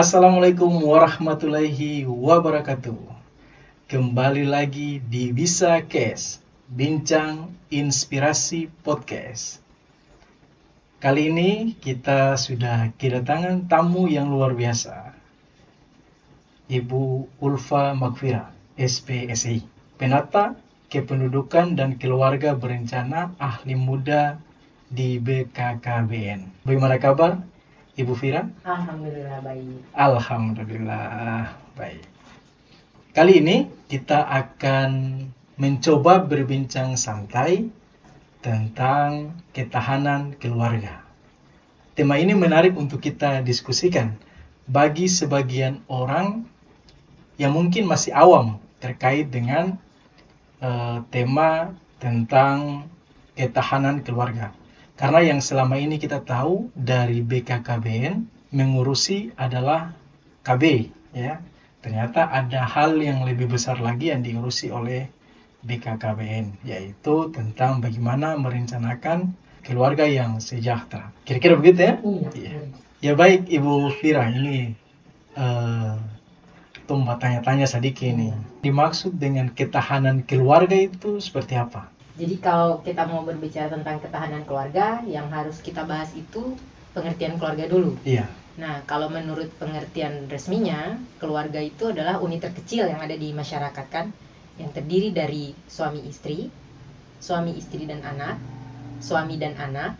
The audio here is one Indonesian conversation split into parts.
Assalamualaikum warahmatullahi wabarakatuh. Kembali lagi di Bisa Kes, Bincang Inspirasi Podcast. Kali ini kita sudah kedatangan tamu yang luar biasa, Ibu Ulfa Magfirah, SPSI, Penata Kependudukan dan Keluarga Berencana Ahli Muda di BKKBN. Bagaimana kabar, Ibu Fira? Alhamdulillah baik. Alhamdulillah baik. Kali ini kita akan mencoba berbincang santai tentang ketahanan keluarga. Tema ini menarik untuk kita diskusikan bagi sebagian orang yang mungkin masih awam terkait dengan tema tentang ketahanan keluarga. Karena yang selama ini kita tahu dari BKKBN mengurusi adalah KB, ya. Ternyata ada hal yang lebih besar lagi yang diurusi oleh BKKBN, yaitu tentang bagaimana merencanakan keluarga yang sejahtera. Kira-kira begitu ya? Iya. Ya baik, Ibu Fira, ini Tumba tanya-tanya sedikit nih. Dimaksud dengan ketahanan keluarga itu seperti apa? Jadi kalau kita mau berbicara tentang ketahanan keluarga, yang harus kita bahas itu pengertian keluarga dulu. Iya. Nah, kalau menurut pengertian resminya, keluarga itu adalah unit terkecil yang ada di masyarakat kan, yang terdiri dari suami istri dan anak, suami dan anak,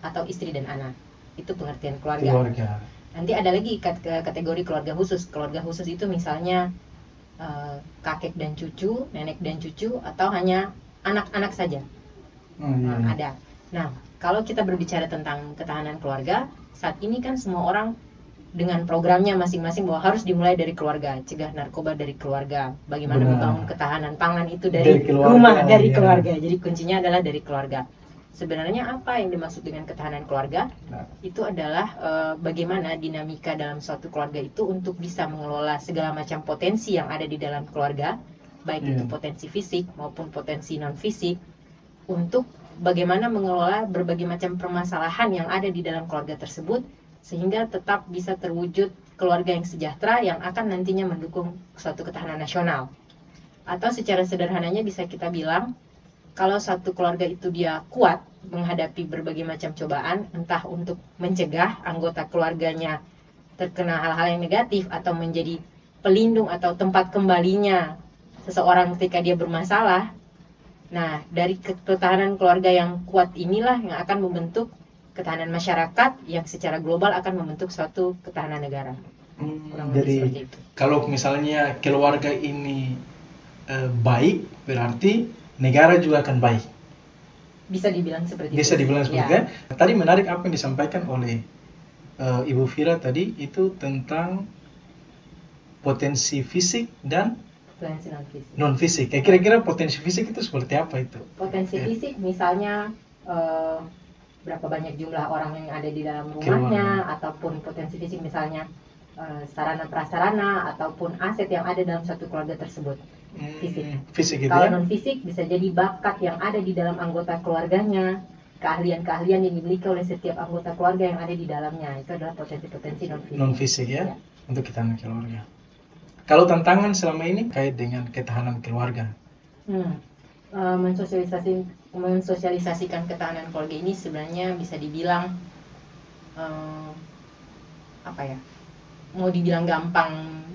atau istri dan anak. Itu pengertian keluarga. Nanti ada lagi kategori keluarga khusus. Keluarga khusus itu misalnya kakek dan cucu, nenek dan cucu, atau hanya anak-anak saja. Ada. Nah, kalau kita berbicara tentang ketahanan keluarga, saat ini kan semua orang dengan programnya masing-masing bahwa harus dimulai dari keluarga, cegah narkoba dari keluarga, bagaimana membangun ketahanan pangan itu dari rumah, dari keluarga. Jadi kuncinya adalah dari keluarga. Sebenarnya apa yang dimaksud dengan ketahanan keluarga? Itu adalah bagaimana dinamika dalam suatu keluarga itu untuk bisa mengelola segala macam potensi yang ada di dalam keluarga, baik itu potensi fisik maupun potensi non fisik, untuk bagaimana mengelola berbagai macam permasalahan yang ada di dalam keluarga tersebut sehingga tetap bisa terwujud keluarga yang sejahtera yang akan nantinya mendukung suatu ketahanan nasional. Atau secara sederhananya bisa kita bilang, kalau satu keluarga itu dia kuat menghadapi berbagai macam cobaan, entah untuk mencegah anggota keluarganya terkena hal-hal yang negatif atau menjadi pelindung atau tempat kembalinya seseorang ketika dia bermasalah. Nah, dari ketahanan keluarga yang kuat inilah yang akan membentuk ketahanan masyarakat yang secara global akan membentuk suatu ketahanan negara. Jadi kalau misalnya keluarga ini baik, berarti negara juga akan baik. Bisa dibilang seperti itu. Bisa dibilang seperti itu. Tadi menarik apa yang disampaikan oleh Ibu Fira tadi, itu tentang potensi fisik dan potensi non fisik. Kira-kira potensi fisik itu seperti apa itu? Potensi fisik misalnya berapa banyak jumlah orang yang ada di dalam rumahnya, ataupun potensi fisik misalnya sarana prasarana ataupun aset yang ada dalam satu keluarga tersebut. Fisik itu. Kalau non fisik bisa jadi bakat yang ada di dalam anggota keluarganya, keahlian-keahlian yang dimiliki oleh setiap anggota keluarga yang ada di dalamnya. Itu adalah potensi-potensi non fisik ya. Untuk ketahanan keluarga. Kalau tantangan selama ini kait dengan ketahanan keluarga, mensosialisasikan ketahanan keluarga ini sebenarnya bisa dibilang mau dibilang gampang,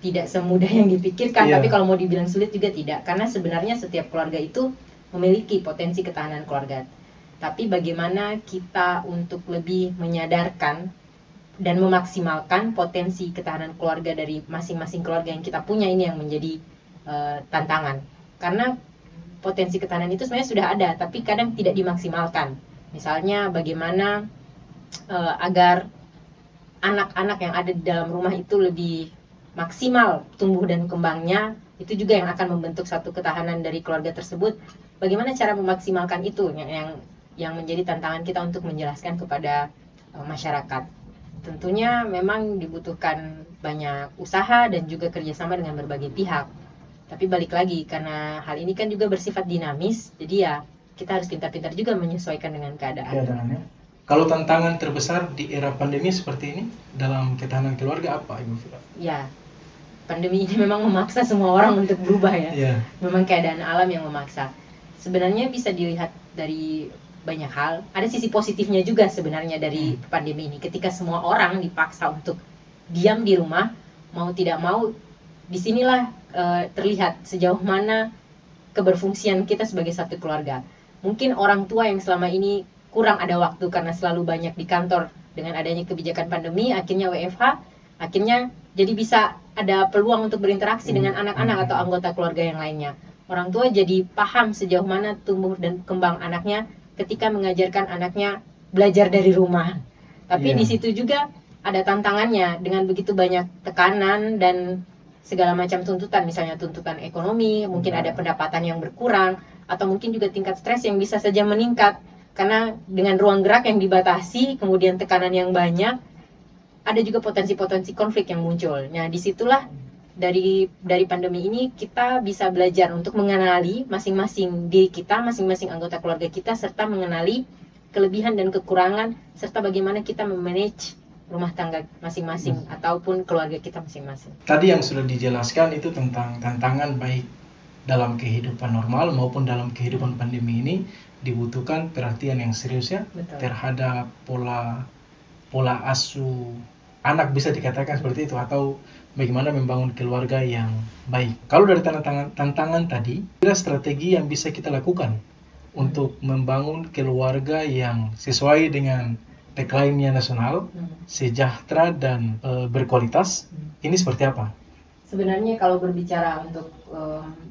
tidak semudah yang dipikirkan, tapi kalau mau dibilang sulit juga tidak, karena sebenarnya setiap keluarga itu memiliki potensi ketahanan keluarga. Tapi bagaimana kita untuk lebih menyadarkan dan memaksimalkan potensi ketahanan keluarga dari masing-masing keluarga yang kita punya, ini yang menjadi tantangan. Karena potensi ketahanan itu sebenarnya sudah ada, tapi kadang tidak dimaksimalkan. Misalnya bagaimana agar anak-anak yang ada di dalam rumah itu lebih maksimal tumbuh dan kembangnya, itu juga yang akan membentuk satu ketahanan dari keluarga tersebut. Bagaimana cara memaksimalkan itu yang menjadi tantangan kita untuk menjelaskan kepada masyarakat. Tentunya memang dibutuhkan banyak usaha dan juga kerjasama dengan berbagai pihak. Tapi balik lagi, karena hal ini kan juga bersifat dinamis, jadi ya kita harus pintar-pintar juga menyesuaikan dengan keadaannya. Kalau tantangan terbesar di era pandemi seperti ini dalam ketahanan keluarga apa, Ibu Vira? Ya, pandemi ini memang memaksa semua orang untuk berubah ya. Iya. Memang keadaan alam yang memaksa. Sebenarnya bisa dilihat dari banyak hal. Ada sisi positifnya juga sebenarnya dari pandemi ini. Ketika semua orang dipaksa untuk diam di rumah, mau tidak mau, disinilah terlihat sejauh mana keberfungsian kita sebagai satu keluarga. Mungkin orang tua yang selama ini kurang ada waktu karena selalu banyak di kantor, dengan adanya kebijakan pandemi, akhirnya WFH, akhirnya jadi bisa ada peluang untuk berinteraksi dengan anak-anak atau anggota keluarga yang lainnya. Orang tua jadi paham sejauh mana tumbuh dan kembang anaknya ketika mengajarkan anaknya belajar dari rumah. Tapi di situ juga ada tantangannya dengan begitu banyak tekanan dan segala macam tuntutan, misalnya tuntutan ekonomi, mungkin ada pendapatan yang berkurang, atau mungkin juga tingkat stres yang bisa saja meningkat karena dengan ruang gerak yang dibatasi, kemudian tekanan yang banyak, ada juga potensi-potensi konflik yang muncul. Nah, disitulah dari pandemi ini kita bisa belajar untuk mengenali masing-masing diri kita, masing-masing anggota keluarga kita, serta mengenali kelebihan dan kekurangan, serta bagaimana kita memanage rumah tangga masing-masing ataupun keluarga kita masing-masing. Tadi yang sudah dijelaskan itu tentang tantangan baik dalam kehidupan normal maupun dalam kehidupan pandemi ini, dibutuhkan perhatian yang serius ya. Betul. Terhadap pola asuh anak, bisa dikatakan seperti itu, atau bagaimana membangun keluarga yang baik. Kalau dari tantangan tadi, kira strategi yang bisa kita lakukan untuk membangun keluarga yang sesuai dengan tagline-nya nasional, sejahtera dan berkualitas, ini seperti apa? Sebenarnya kalau berbicara untuk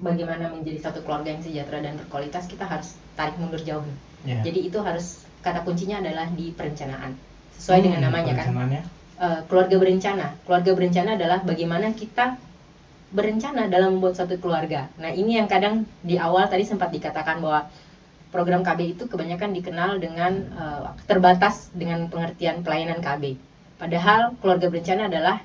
bagaimana menjadi satu keluarga yang sejahtera dan berkualitas, kita harus tarik mundur jauh. Jadi itu harus, kata kuncinya adalah di perencanaan. Sesuai dengan namanya kan. Keluarga berencana. Keluarga berencana adalah bagaimana kita berencana dalam membuat satu keluarga. Nah, ini yang kadang di awal tadi sempat dikatakan bahwa program KB itu kebanyakan dikenal dengan terbatas dengan pengertian pelayanan KB. Padahal keluarga berencana adalah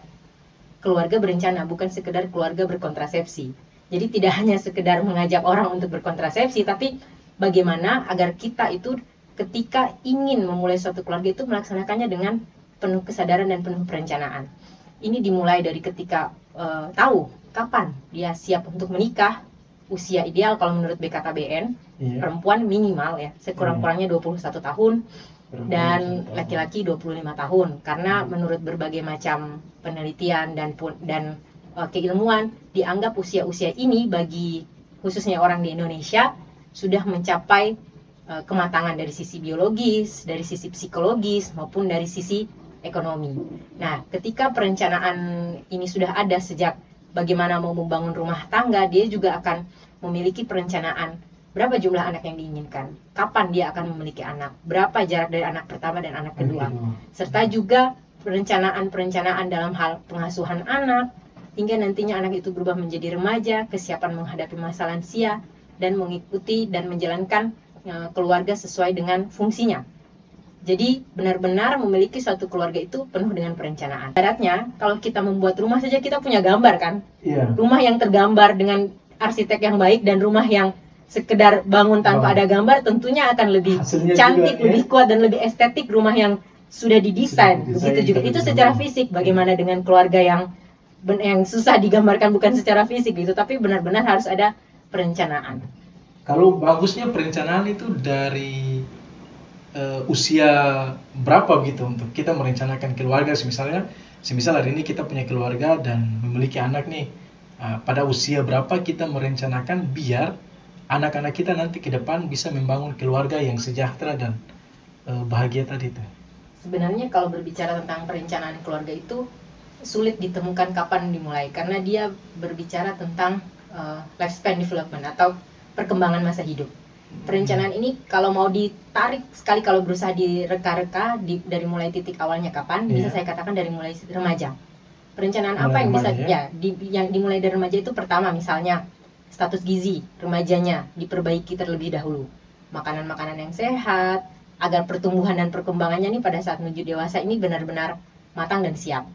keluarga berencana, bukan sekedar keluarga berkontrasepsi. Jadi tidak hanya sekedar mengajak orang untuk berkontrasepsi, tapi bagaimana agar kita itu ketika ingin memulai suatu keluarga itu melaksanakannya dengan penuh kesadaran dan penuh perencanaan. Ini dimulai dari ketika tahu kapan dia siap untuk menikah, usia ideal kalau menurut BKKBN, perempuan minimal ya, sekurang-kurangnya 21 tahun, dan laki-laki 25 tahun. Karena menurut berbagai macam penelitian dan keilmuan, dianggap usia-usia ini bagi khususnya orang di Indonesia sudah mencapai kematangan dari sisi biologis, dari sisi psikologis, maupun dari sisi ekonomi. Nah, ketika perencanaan ini sudah ada sejak bagaimana mau membangun rumah tangga, dia juga akan memiliki perencanaan berapa jumlah anak yang diinginkan, kapan dia akan memiliki anak, berapa jarak dari anak pertama dan anak kedua, serta juga perencanaan dalam hal pengasuhan anak, hingga nantinya anak itu berubah menjadi remaja, kesiapan menghadapi masa lansia, dan mengikuti dan menjalankan keluarga sesuai dengan fungsinya. Jadi benar-benar memiliki suatu keluarga itu penuh dengan perencanaan. Ibaratnya kalau kita membuat rumah saja kita punya gambar kan, rumah yang tergambar dengan arsitek yang baik dan rumah yang sekedar bangun tanpa ada gambar tentunya akan lebih cantik, juga, lebih kuat dan lebih estetik rumah yang sudah didesain. Begitu juga itu secara fisik. Bagaimana dengan keluarga yang susah digambarkan, bukan secara fisik gitu, tapi benar-benar harus ada perencanaan. Kalau bagusnya perencanaan itu dari usia berapa gitu untuk kita merencanakan keluarga? Semisal hari ini kita punya keluarga dan memiliki anak nih, pada usia berapa kita merencanakan biar anak-anak kita nanti ke depan bisa membangun keluarga yang sejahtera dan bahagia tadi itu? Sebenarnya kalau berbicara tentang perencanaan keluarga itu sulit ditemukan kapan dimulai, karena dia berbicara tentang lifespan development atau perkembangan masa hidup. Perencanaan ini kalau mau ditarik sekali, kalau berusaha direka-reka dari mulai titik awalnya kapan, bisa saya katakan dari mulai remaja. Perencanaan apa yang bisa yang dimulai dari remaja itu? Pertama, misalnya status gizi remajanya diperbaiki terlebih dahulu, makanan-makanan yang sehat, agar pertumbuhan dan perkembangannya nih pada saat menuju dewasa ini benar-benar matang dan siap.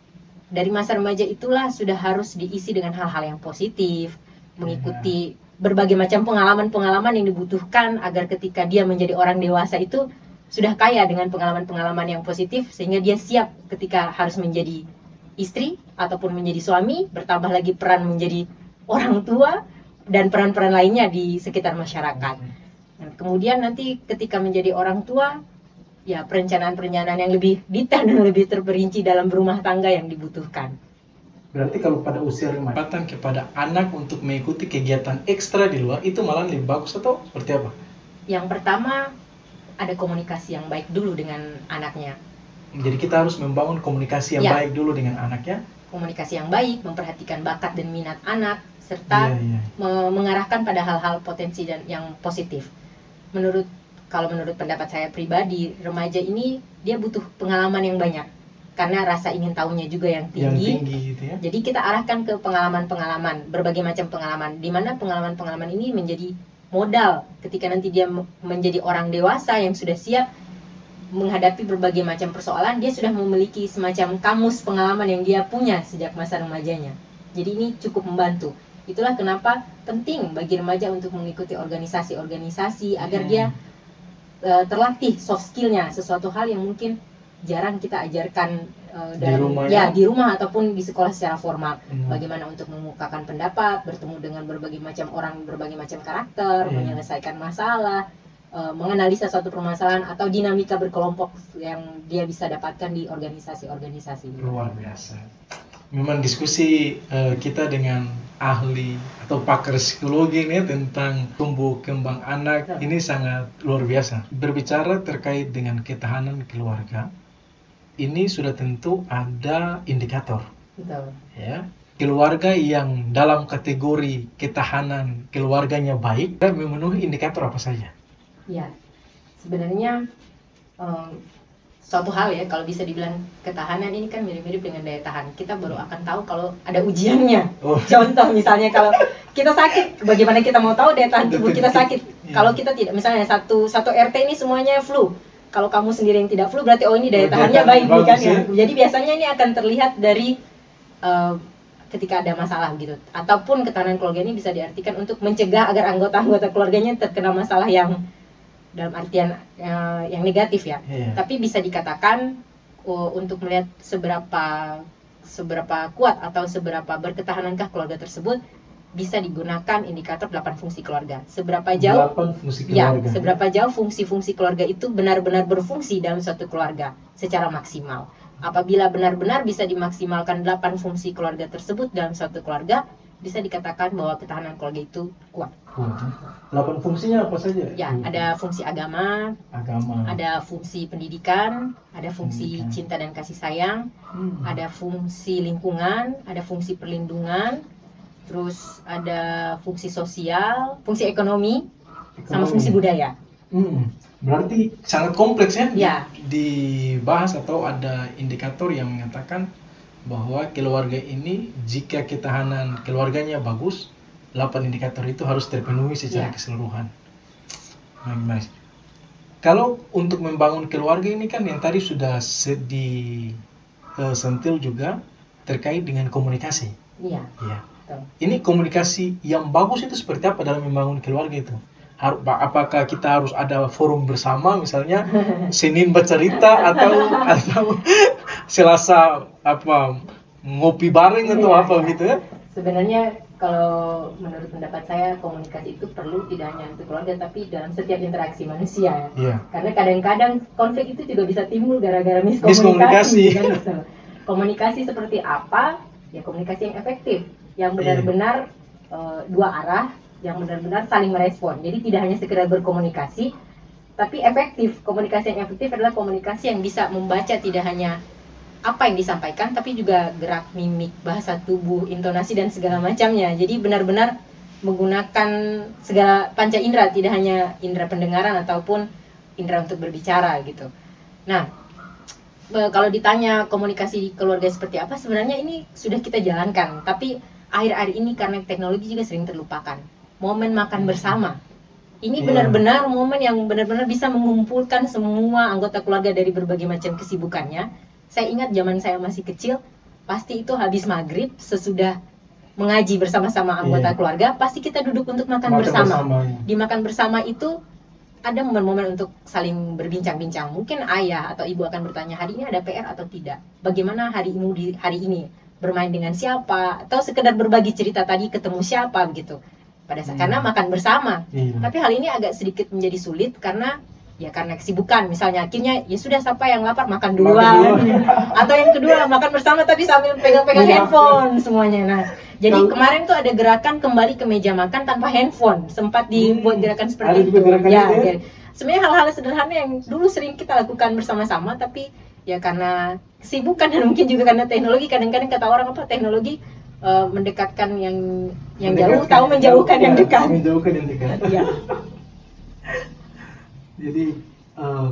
Dari masa remaja itulah sudah harus diisi dengan hal-hal yang positif, mengikuti berbagai macam pengalaman-pengalaman yang dibutuhkan agar ketika dia menjadi orang dewasa itu sudah kaya dengan pengalaman-pengalaman yang positif, sehingga dia siap ketika harus menjadi istri ataupun menjadi suami, bertambah lagi peran menjadi orang tua dan peran-peran lainnya di sekitar masyarakat. Nah, kemudian nanti ketika menjadi orang tua, ya perencanaan-perencanaan yang lebih detail dan lebih terperinci dalam berumah tangga yang dibutuhkan. Berarti kalau pada usia remaja, kepada anak untuk mengikuti kegiatan ekstra di luar itu malah lebih bagus atau seperti apa? Yang pertama, ada komunikasi yang baik dulu dengan anaknya. Jadi kita harus membangun komunikasi yang baik dulu dengan anaknya. Komunikasi yang baik, memperhatikan bakat dan minat anak, serta mengarahkan pada hal-hal potensi dan yang positif. Kalau menurut pendapat saya pribadi, remaja ini dia butuh pengalaman yang banyak karena rasa ingin tahunya juga yang tinggi. Gitu ya. Jadi kita arahkan ke pengalaman-pengalaman, berbagai macam pengalaman, di mana pengalaman-pengalaman ini menjadi modal ketika nanti dia menjadi orang dewasa yang sudah siap menghadapi berbagai macam persoalan. Dia sudah memiliki semacam kamus pengalaman yang dia punya sejak masa remajanya. Jadi ini cukup membantu. Itulah kenapa penting bagi remaja untuk mengikuti organisasi-organisasi agar dia terlatih soft skillnya, sesuatu hal yang mungkin jarang kita ajarkan di rumah ataupun di sekolah secara formal. Bagaimana untuk mengemukakan pendapat, bertemu dengan berbagai macam orang, berbagai macam karakter, menyelesaikan masalah, menganalisa suatu permasalahan atau dinamika berkelompok yang dia bisa dapatkan di organisasi-organisasi. Luar biasa. Memang diskusi kita dengan ahli atau pakar psikologi ini tentang tumbuh kembang anak ini sangat luar biasa. Berbicara terkait dengan ketahanan keluarga, ini sudah tentu ada indikator. Betul. Ya. Keluarga yang dalam kategori ketahanan keluarganya baik dan memenuhi indikator apa saja? Ya, sebenarnya suatu hal ya, kalau bisa dibilang ketahanan ini kan mirip-mirip dengan daya tahan. Kita baru akan tahu kalau ada ujiannya. Contoh misalnya kalau kita sakit, bagaimana kita mau tahu daya tahan tubuh kita sakit? Kalau kita tidak, misalnya satu RT ini semuanya flu. Kalau kamu sendiri yang tidak flu, berarti ini daya tahannya baik nih kan ya. Jadi biasanya ini akan terlihat dari ketika ada masalah gitu. Ataupun ketahanan keluarga ini bisa diartikan untuk mencegah agar anggota-anggota keluarganya terkena masalah yang dalam artian yang negatif ya. Tapi bisa dikatakan untuk melihat seberapa kuat atau seberapa berketahanankah keluarga tersebut, bisa digunakan indikator 8 fungsi keluarga. Seberapa jauh 8 fungsi keluarga. Ya, seberapa jauh fungsi-fungsi keluarga itu benar-benar berfungsi dalam suatu keluarga secara maksimal. Apabila benar-benar bisa dimaksimalkan 8 fungsi keluarga tersebut dalam suatu keluarga, bisa dikatakan bahwa ketahanan keluarga itu kuat. 8 fungsinya apa saja? Ya, ada fungsi agama, ada fungsi pendidikan, ada fungsi cinta dan kasih sayang, ada fungsi lingkungan, ada fungsi perlindungan, terus ada fungsi sosial, fungsi ekonomi, sama fungsi budaya. Berarti sangat kompleks ya. Dibahas atau ada indikator yang mengatakan bahwa keluarga ini jika ketahanan keluarganya bagus, 8 indikator itu harus terpenuhi secara keseluruhan. Kalau untuk membangun keluarga ini kan yang tadi sudah disentil juga terkait dengan komunikasi. Iya. Ini komunikasi yang bagus itu seperti apa dalam membangun keluarga itu? Apakah kita harus ada forum bersama misalnya Senin bercerita atau Selasa ngopi bareng atau apa gitu ya? Sebenarnya kalau menurut pendapat saya komunikasi itu perlu tidak hanya untuk keluarga tapi dalam setiap interaksi manusia ya. Karena kadang-kadang konflik itu juga bisa timbul gara-gara miskomunikasi. Kan? Komunikasi seperti apa? Ya komunikasi yang efektif, yang benar-benar dua arah, yang benar-benar saling merespon. Jadi tidak hanya sekedar berkomunikasi, tapi efektif. Komunikasi yang efektif adalah komunikasi yang bisa membaca tidak hanya apa yang disampaikan, tapi juga gerak mimik, bahasa tubuh, intonasi dan segala macamnya. Jadi benar-benar menggunakan segala panca indera, tidak hanya indera pendengaran ataupun indera untuk berbicara gitu. Nah, kalau ditanya komunikasi keluarga seperti apa, sebenarnya ini sudah kita jalankan, tapi akhir-akhir ini karena teknologi juga sering terlupakan. Momen makan bersama, ini benar-benar momen yang benar-benar bisa mengumpulkan semua anggota keluarga dari berbagai macam kesibukannya. Saya ingat zaman saya masih kecil, pasti itu habis maghrib, sesudah mengaji bersama-sama anggota keluarga, pasti kita duduk untuk makan bersama. Di makan bersama itu ada momen-momen untuk saling berbincang-bincang. Mungkin ayah atau ibu akan bertanya, hari ini ada PR atau tidak? Bagaimana harimu di hari ini? Bermain dengan siapa? Atau sekedar berbagi cerita tadi ketemu siapa begitu. Pada saat karena makan bersama. Tapi hal ini agak sedikit menjadi sulit karena kesibukan. Misalnya akhirnya ya sudah, siapa yang lapar makan duluan. Atau yang kedua makan bersama tapi sambil pegang-pegang handphone semuanya. Nah, jadi kemarin tuh ada gerakan kembali ke meja makan tanpa handphone. Sempat dibuat gerakan seperti itu. Sebenarnya hal-hal sederhana yang dulu sering kita lakukan bersama-sama, tapi ya karena kesibukan dan mungkin juga karena teknologi, kadang-kadang kata orang apa, teknologi mendekatkan yang jauh, tahu menjauhkan yang dekat. Menjauhkan yang dekat. Iya. Jadi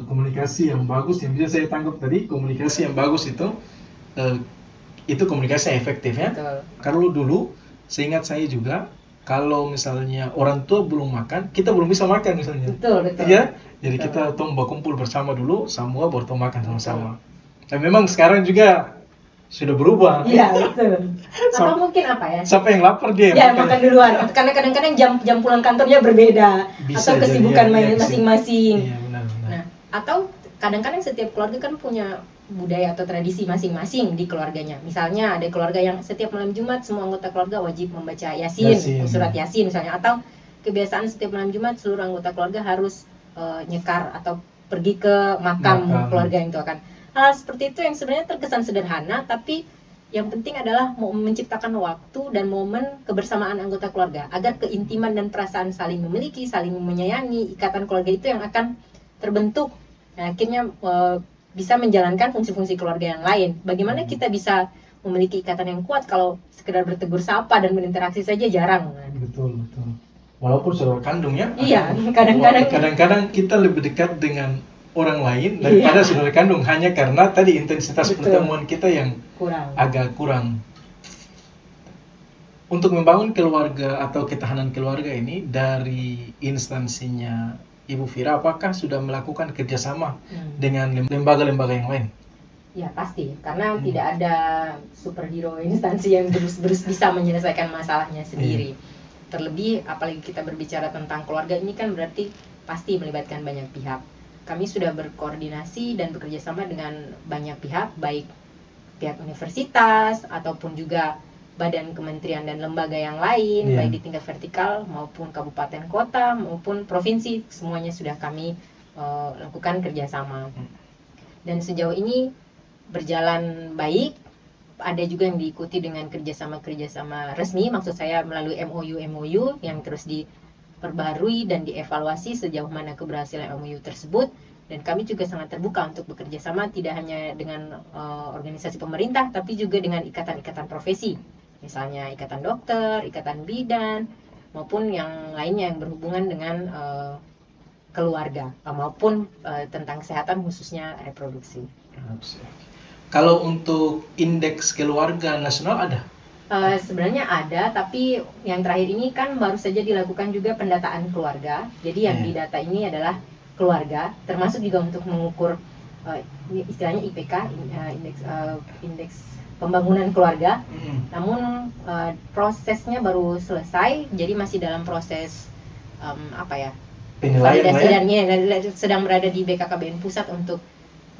komunikasi yang bagus yang bisa saya tangkap tadi, komunikasi yang bagus itu komunikasi yang efektif ya. Betul. Kalau dulu, seingat saya juga, kalau misalnya orang tua belum makan, kita belum bisa makan misalnya. Betul. Ya, jadi kita berkumpul bersama dulu, semua baru makan sama-sama. Dan memang sekarang juga sudah berubah. Iya, betul. Atau mungkin apa ya? Siapa yang lapar dia? Ya, makan duluan. Karena kadang-kadang jam pulang kantornya berbeda. Bisa atau kesibukan jadi, masing-masing. Iya, benar. Nah, atau kadang-kadang setiap keluarga kan punya budaya atau tradisi masing-masing di keluarganya. Misalnya ada keluarga yang setiap malam Jumat semua anggota keluarga wajib membaca Yasin. Surat Yasin misalnya. Atau kebiasaan setiap malam Jumat seluruh anggota keluarga harus nyekar atau pergi ke makam keluarga yang itu akan. Hal seperti itu yang sebenarnya terkesan sederhana, tapi yang penting adalah menciptakan waktu dan momen kebersamaan anggota keluarga agar keintiman dan perasaan saling memiliki, saling menyayangi, ikatan keluarga itu yang akan terbentuk. Nah, akhirnya bisa menjalankan fungsi-fungsi keluarga yang lain. Bagaimana kita bisa memiliki ikatan yang kuat kalau sekedar bertegur sapa dan berinteraksi saja jarang? Betul. Walaupun saudara kandung ya. Iya, kadang-kadang kita lebih dekat dengan orang lain daripada saudara kandung, hanya karena tadi intensitas pertemuan kita yang agak kurang. Untuk membangun keluarga atau ketahanan keluarga ini dari instansinya Ibu Fira, apakah sudah melakukan kerjasama dengan lembaga-lembaga yang lain? Ya pasti, karena tidak ada superhero instansi yang terus bisa menyelesaikan masalahnya sendiri. Terlebih apalagi kita berbicara tentang keluarga ini kan berarti pasti melibatkan banyak pihak. Kami sudah berkoordinasi dan bekerja sama dengan banyak pihak, baik pihak universitas ataupun juga badan kementerian dan lembaga yang lain, baik di tingkat vertikal maupun kabupaten kota maupun provinsi, semuanya sudah kami lakukan kerjasama. Dan sejauh ini berjalan baik. Ada juga yang diikuti dengan kerjasama resmi, maksud saya melalui MOU yang terus diperbarui dan dievaluasi sejauh mana keberhasilan MOU tersebut. Dan kami juga sangat terbuka untuk bekerja sama tidak hanya dengan organisasi pemerintah, tapi juga dengan ikatan-ikatan profesi, misalnya ikatan dokter, ikatan bidan, maupun yang lainnya yang berhubungan dengan keluarga maupun tentang kesehatan khususnya reproduksi. Kalau untuk indeks keluarga nasional ada? Sebenarnya ada, tapi yang terakhir ini kan baru saja dilakukan juga pendataan keluarga. Jadi yang didata ini adalah keluarga, termasuk juga untuk mengukur istilahnya IPK, indeks pembangunan keluarga. Namun prosesnya baru selesai, jadi masih dalam proses penilaian, sedang berada di BKKBN pusat untuk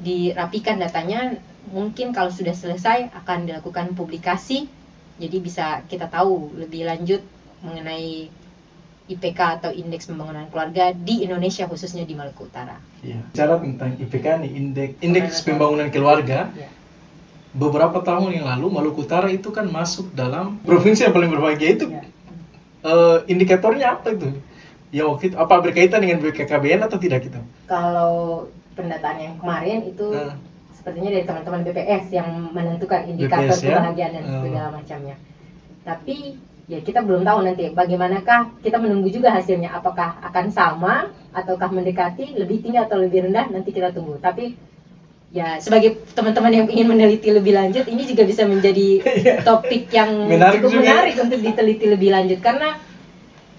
dirapikan datanya. Mungkin kalau sudah selesai akan dilakukan publikasi, jadi bisa kita tahu lebih lanjut mengenai IPK atau indeks pembangunan keluarga di Indonesia, khususnya di Maluku Utara. Bicara tentang IPK nih, indeks pembangunan keluarga, beberapa tahun yang lalu Maluku Utara itu kan masuk dalam provinsi yang paling berbahagia itu. Indikatornya apa itu? Ya waktu itu apa berkaitan dengan BKKBN atau tidak gitu? Kalau pendataan yang kemarin itu sepertinya dari teman-teman BPS yang menentukan indikator BPS, kebahagiaan dan segala macamnya. Tapi ya kita belum tahu nanti bagaimanakah, kita menunggu juga hasilnya, apakah akan sama ataukah mendekati, lebih tinggi atau lebih rendah, nanti kita tunggu. Tapi ya sebagai teman-teman yang ingin meneliti lebih lanjut, ini juga bisa menjadi topik yang cukup menarik untuk diteliti lebih lanjut, karena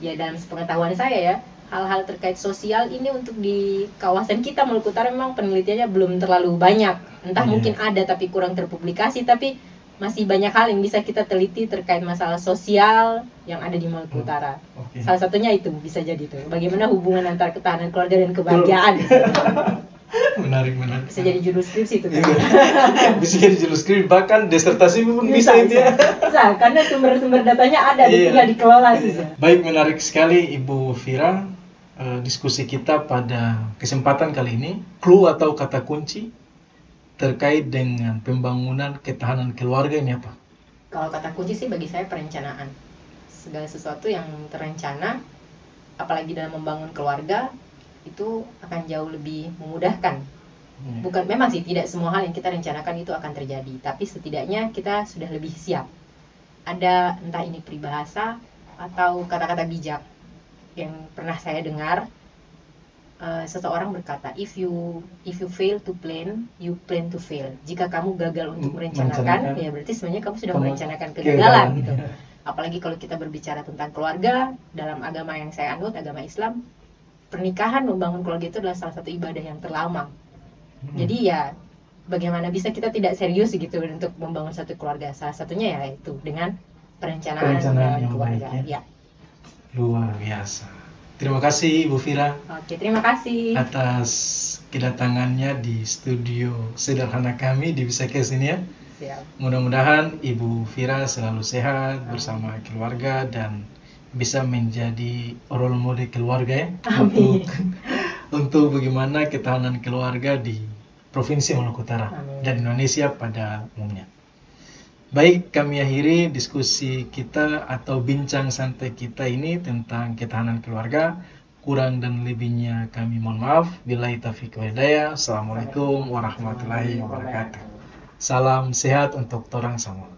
ya dalam sepengetahuan saya ya, hal-hal terkait sosial ini untuk di kawasan kita Maluku Utara memang penelitiannya belum terlalu banyak. Entah mungkin ada tapi kurang terpublikasi, tapi masih banyak hal yang bisa kita teliti terkait masalah sosial yang ada di Maluku Utara. Oke. Salah satunya itu bisa jadi itu. Bagaimana hubungan antara ketahanan keluarga dan kebahagiaan. Menarik. Bisa jadi judul skripsi itu. Bisa jadi judul skripsi, bahkan disertasi pun bisa itu ya. Bisa, karena sumber-sumber datanya ada, Iya. tinggal dikelola saja. Baik, menarik sekali Ibu Vira diskusi kita pada kesempatan kali ini. Clue atau kata kunci terkait dengan pembangunan ketahanan keluarga ini apa? Kalau kata kunci sih bagi saya perencanaan. Segala sesuatu yang terencana, apalagi dalam membangun keluarga, itu akan jauh lebih memudahkan. Bukan, memang sih tidak semua hal yang kita rencanakan itu akan terjadi, tapi setidaknya kita sudah lebih siap. Ada entah ini peribahasa atau kata-kata bijak yang pernah saya dengar. Seseorang berkata, if you fail to plan, you plan to fail. Jika kamu gagal untuk merencanakan, ya berarti sebenarnya kamu sudah merencanakan kegagalan gitu. Apalagi kalau kita berbicara tentang keluarga, dalam agama yang saya anut, agama Islam, pernikahan, membangun keluarga itu adalah salah satu ibadah yang terlama. Jadi ya bagaimana bisa kita tidak serius gitu untuk membangun satu keluarga? Salah satunya ya itu dengan perencanaan yang keluarga. baik, ya. Ya. Luar biasa. Terima kasih Ibu Vira. Oke, terima kasih atas kedatangannya di studio sederhana kami di Bisekes ini ya. Siap. Mudah-mudahan Ibu Vira selalu sehat bersama keluarga dan bisa menjadi role model keluarga ya. Amin. Untuk bagaimana ketahanan keluarga di Provinsi Maluku Utara dan Indonesia pada umumnya. Baik, kami akhiri diskusi kita atau bincang santai kita ini tentang ketahanan keluarga. Kurang dan lebihnya kami mohon maaf. Billahi taufiq wal hidayah. Assalamualaikum warahmatullahi wabarakatuh. Salam sehat untuk torang semua.